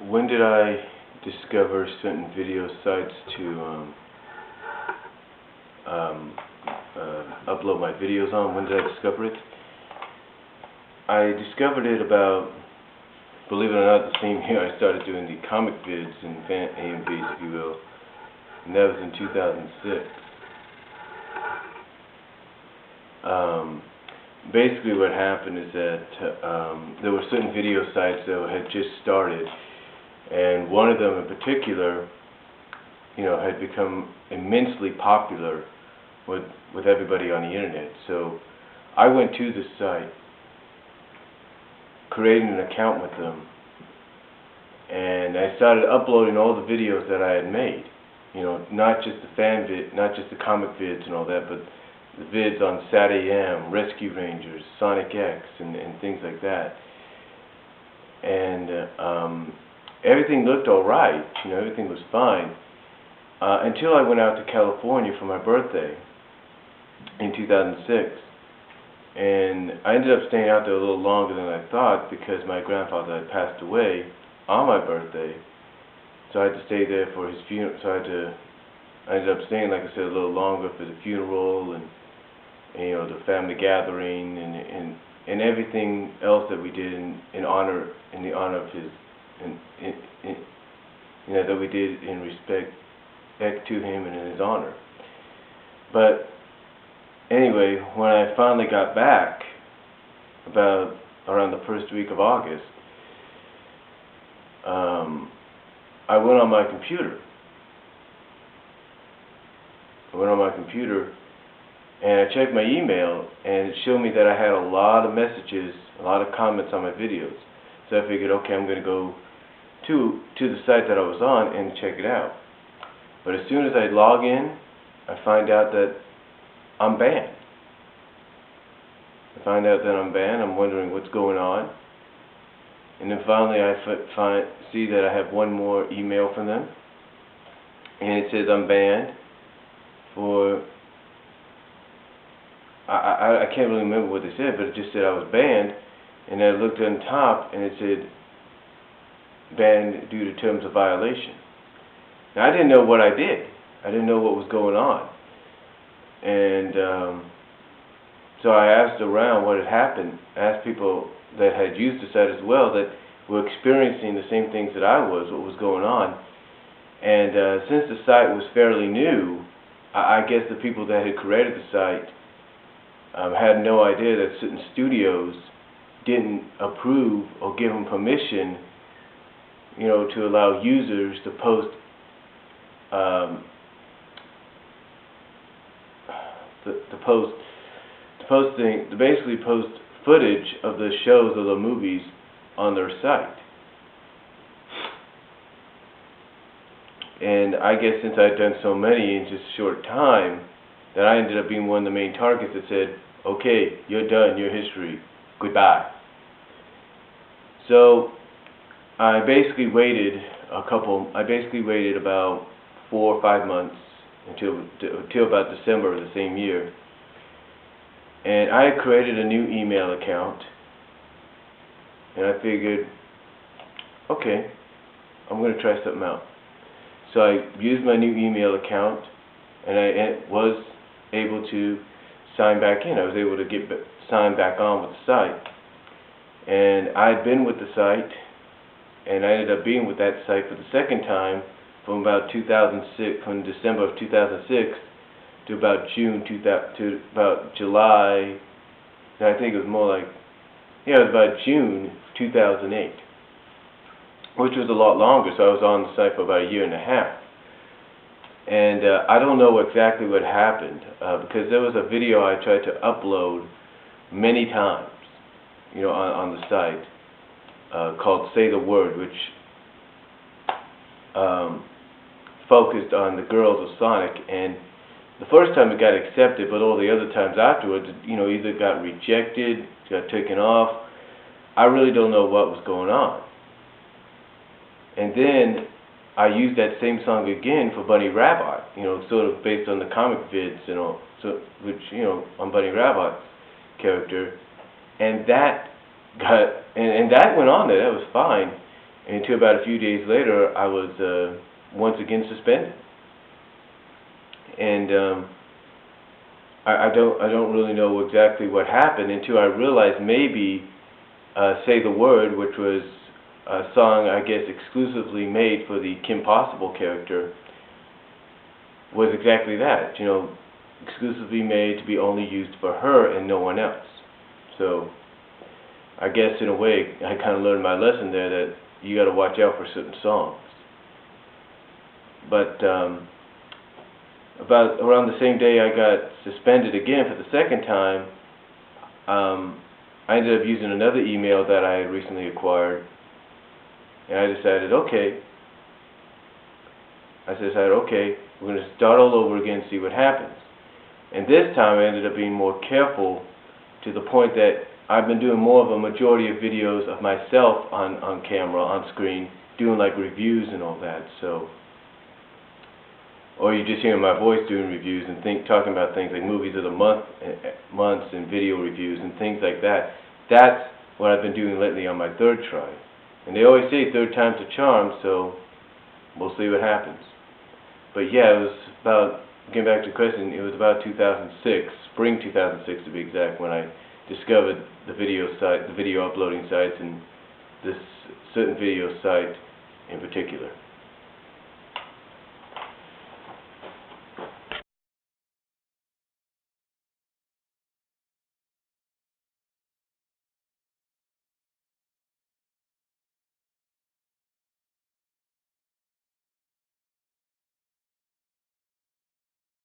when did I discover certain video sites to upload my videos on? When did I discover it? I discovered it about, believe it or not, the same year I started doing the comic vids and AMV'S, if you will, and that was in 2006. Basically what happened is that there were certain video sites that had just started, and one of them in particular, had become immensely popular with everybody on the internet. So I went to this site, created an account with them, and I started uploading all the videos that I had made. Not just the fan vid, not just the comic vids and all that, but the vids on Sat AM, Rescue Rangers, Sonic X, and things like that. And everything looked alright, everything was fine, until I went out to California for my birthday in 2006. And I ended up staying out there a little longer than I thought because my grandfather had passed away on my birthday. So I had to stay there for his funeral. So I ended up staying, like I said, a little longer for the funeral and the family gathering and everything else that we did in the honor of his, that we did in respect to him and in his honor. But anyway, when I finally got back, about around the first week of August, I went on my computer. And I checked my email, and it showed me that I had a lot of messages, a lot of comments on my videos. So I figured, okay, I'm going to go to the site that I was on and check it out. But as soon as I log in, I find out that I'm banned. I'm wondering what's going on. And then finally I see that I have one more email from them, and it says I'm banned for, I can't really remember what they said, but it just said I was banned, and then I looked on top and it said banned due to terms of violation. Now I didn't know what I did. I didn't know what was going on. And so I asked around what had happened. I asked people that had used the site as well that were experiencing the same things that I was, what was going on. And since the site was fairly new, I guess the people that had created the site had no idea that certain studios didn't approve or give them permission, to allow users to post basically post footage of the shows or the movies on their site. And I guess since I'd done so many in just a short time, that I ended up being one of the main targets that said, okay, you're done, your history, goodbye. So I basically waited about 4 or 5 months until about December of the same year. And I had created a new email account, and I figured, okay, I'm going to try something out. So I used my new email account, and I was able to sign back in. I was able to get signed back on with the site. And I had been with the site, and I ended up being with that site for the second time from about 2006, from December of 2006 to about July. I think it was more like, it was about June 2008, which was a lot longer. So I was on the site for about 1.5 years. And I don't know exactly what happened because there was a video I tried to upload many times, on the site called Say the Word, which focused on the girls of Sonic. And the first time it got accepted, but all the other times afterwards, either got rejected, got taken off. I really don't know what was going on. And then I used that same song again for Bunny Rabbit, sort of based on the comic vids, which, on Bunny Rabbit's character. And that got, and that went on there, that was fine. until about a few days later, I was once again suspended. And I don't really know exactly what happened until I realized maybe Say the Word, which was a song I guess exclusively made for the Kim Possible character, was exactly that, you know, exclusively made to be only used for her and no one else. So I guess in a way I kind of learned my lesson there, that you got to watch out for certain songs. But about around the same day I got suspended again for the second time, I ended up using another email that I had recently acquired, and I decided, okay, we're going to start all over again and see what happens. And this time I ended up being more careful, to the point that I've been doing more of a majority of videos of myself on camera, on screen, doing like reviews and all that. So, or you just hearing my voice doing reviews and talking about things like movies of the months and video reviews and things like that. That's what I've been doing lately on my third try. And they always say third time's a charm, so we'll see what happens. But yeah, it was about, getting back to the question, it was about 2006, spring 2006 to be exact, when I discovered the video uploading sites, and this certain video site in particular.